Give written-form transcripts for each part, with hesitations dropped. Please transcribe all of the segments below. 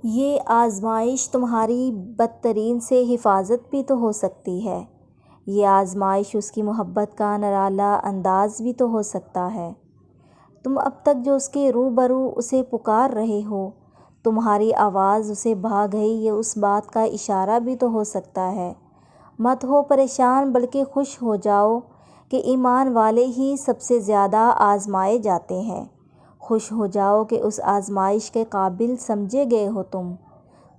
یہ آزمائش تمہاری بدترین سے حفاظت بھی تو ہو سکتی ہے، یہ آزمائش اس کی محبت کا نرالا انداز بھی تو ہو سکتا ہے۔ تم اب تک جو اس کے روبرو اسے پکار رہے ہو، تمہاری آواز اسے بھا گئی، یہ اس بات کا اشارہ بھی تو ہو سکتا ہے۔ مت ہو پریشان، بلکہ خوش ہو جاؤ کہ ایمان والے ہی سب سے زیادہ آزمائے جاتے ہیں۔ خوش ہو جاؤ کہ اس آزمائش کے قابل سمجھے گئے ہو تم،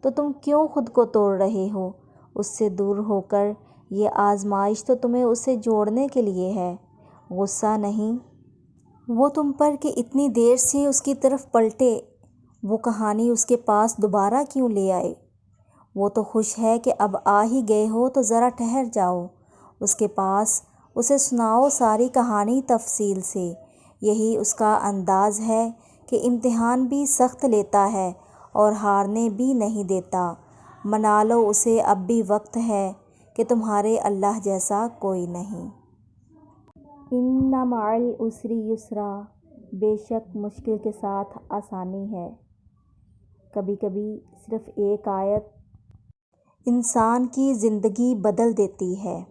تو تم کیوں خود کو توڑ رہے ہو اس سے دور ہو کر؟ یہ آزمائش تو تمہیں اس سے جوڑنے کے لیے ہے، غصہ نہیں۔ وہ تم پر کہ اتنی دیر سے اس کی طرف پلٹے، وہ کہانی اس کے پاس دوبارہ کیوں لے آئے؟ وہ تو خوش ہے کہ اب آ ہی گئے ہو تو ذرا ٹھہر جاؤ اس کے پاس، اسے سناؤ ساری کہانی تفصیل سے۔ یہی اس کا انداز ہے کہ امتحان بھی سخت لیتا ہے اور ہارنے بھی نہیں دیتا۔ منا لو اسے، اب بھی وقت ہے کہ تمہارے اللہ جیسا کوئی نہیں۔ ان مع العسر یسرا، بے شک مشکل کے ساتھ آسانی ہے۔ کبھی کبھی صرف ایک آیت انسان کی زندگی بدل دیتی ہے۔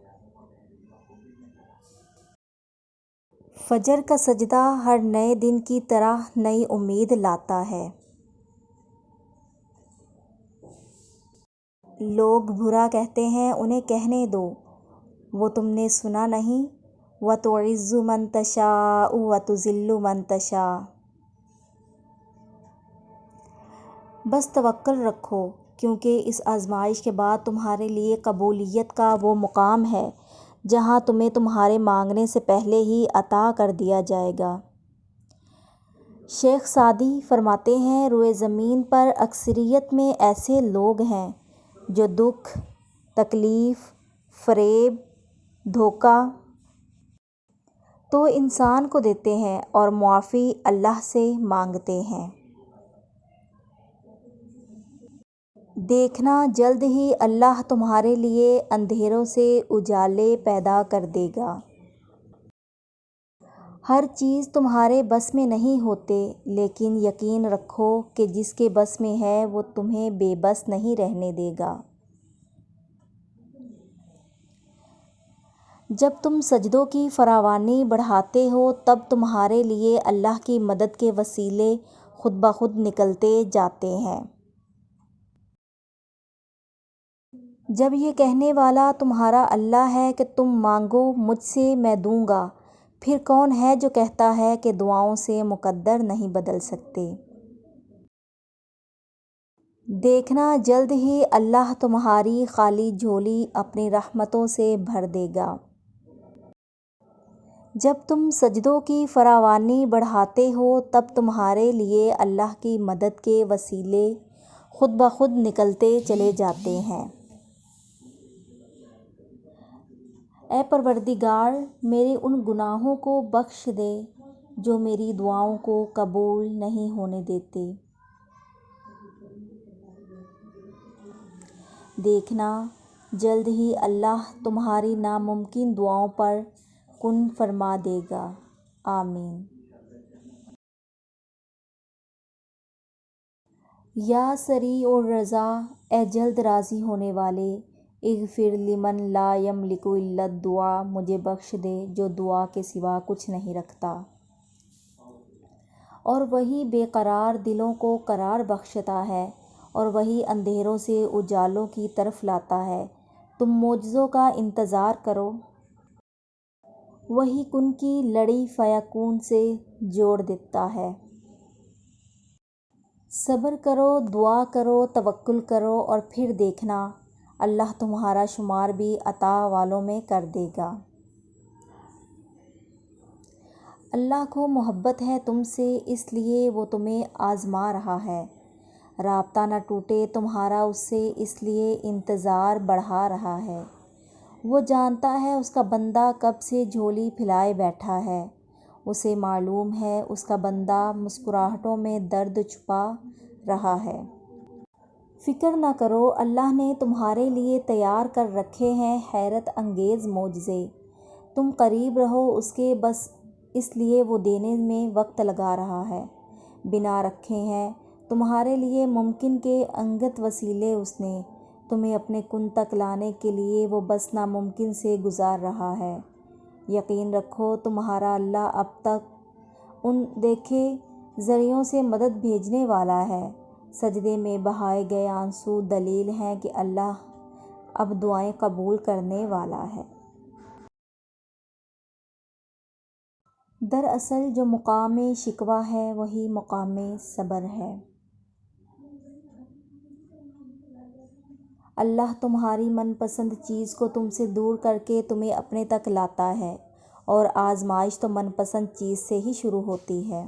فجر کا سجدہ ہر نئے دن کی طرح نئی امید لاتا ہے۔ لوگ برا کہتے ہیں، انہیں کہنے دو، وہ تم نے سنا نہیں؟ وَتُعِزُّ مَن تَشَاءُ وَتُذِلُّ مَن تَشَاءُ۔ بس توکل رکھو، کیونکہ اس آزمائش کے بعد تمہارے لیے قبولیت کا وہ مقام ہے جہاں تمہیں تمہارے مانگنے سے پہلے ہی عطا کر دیا جائے گا۔ شیخ سعدی فرماتے ہیں، روئے زمین پر اکثریت میں ایسے لوگ ہیں جو دکھ، تکلیف، فریب، دھوکہ تو انسان کو دیتے ہیں اور معافی اللہ سے مانگتے ہیں۔ دیکھنا جلد ہی اللہ تمہارے لیے اندھیروں سے اجالے پیدا کر دے گا۔ ہر چیز تمہارے بس میں نہیں ہوتے، لیکن یقین رکھو کہ جس کے بس میں ہے وہ تمہیں بے بس نہیں رہنے دے گا۔ جب تم سجدوں کی فراوانی بڑھاتے ہو، تب تمہارے لیے اللہ کی مدد کے وسیلے خود بخود نکلتے جاتے ہیں۔ جب یہ کہنے والا تمہارا اللہ ہے کہ تم مانگو مجھ سے میں دوں گا، پھر کون ہے جو کہتا ہے کہ دعاؤں سے مقدر نہیں بدل سکتے؟ دیکھنا جلد ہی اللہ تمہاری خالی جھولی اپنی رحمتوں سے بھر دے گا۔ جب تم سجدوں کی فراوانی بڑھاتے ہو، تب تمہارے لیے اللہ کی مدد کے وسیلے خود بخود نکلتے چلے جاتے ہیں۔ اے پروردگار، میرے ان گناہوں کو بخش دے جو میری دعاؤں کو قبول نہیں ہونے دیتے۔ دیکھنا جلد ہی اللہ تمہاری ناممکن دعاؤں پر کن فرما دے گا۔ آمین۔ یا سریع الرضا، اے جلد راضی ہونے والے، اغفر لمن لا یملک الا الدعاء، مجھے بخش دے جو دعا کے سوا کچھ نہیں رکھتا، اور وہی بے قرار دلوں کو قرار بخشتا ہے، اور وہی اندھیروں سے اجالوں کی طرف لاتا ہے۔ تم معجزوں کا انتظار کرو، وہی کن کی لڑی فیکون سے جوڑ دیتا ہے۔ صبر کرو، دعا کرو، توکل کرو، اور پھر دیکھنا اللہ تمہارا شمار بھی عطا والوں میں کر دے گا۔ اللہ کو محبت ہے تم سے، اس لیے وہ تمہیں آزما رہا ہے۔ رابطہ نہ ٹوٹے تمہارا اس سے، اس لیے انتظار بڑھا رہا ہے۔ وہ جانتا ہے اس کا بندہ کب سے جھولی پھیلائے بیٹھا ہے، اسے معلوم ہے اس کا بندہ مسکراہٹوں میں درد چھپا رہا ہے۔ فکر نہ کرو، اللہ نے تمہارے لیے تیار کر رکھے ہیں حیرت انگیز معجزے۔ تم قریب رہو اس کے، بس اس لیے وہ دینے میں وقت لگا رہا ہے۔ بنا رکھے ہیں تمہارے لیے ممکن کے انگت وسیلے اس نے تمہیں اپنے کن تک لانے کے لیے وہ بس ناممکن سے گزار رہا ہے۔ یقین رکھو تمہارا اللہ اب تک ان دیکھے ذریعوں سے مدد بھیجنے والا ہے۔ سجدے میں بہائے گئے آنسو دلیل ہیں کہ اللہ اب دعائیں قبول کرنے والا ہے۔ دراصل جو مقام شکوہ ہے وہی مقام صبر ہے۔ اللہ تمہاری من پسند چیز کو تم سے دور کر کے تمہیں اپنے تک لاتا ہے، اور آزمائش تو من پسند چیز سے ہی شروع ہوتی ہے۔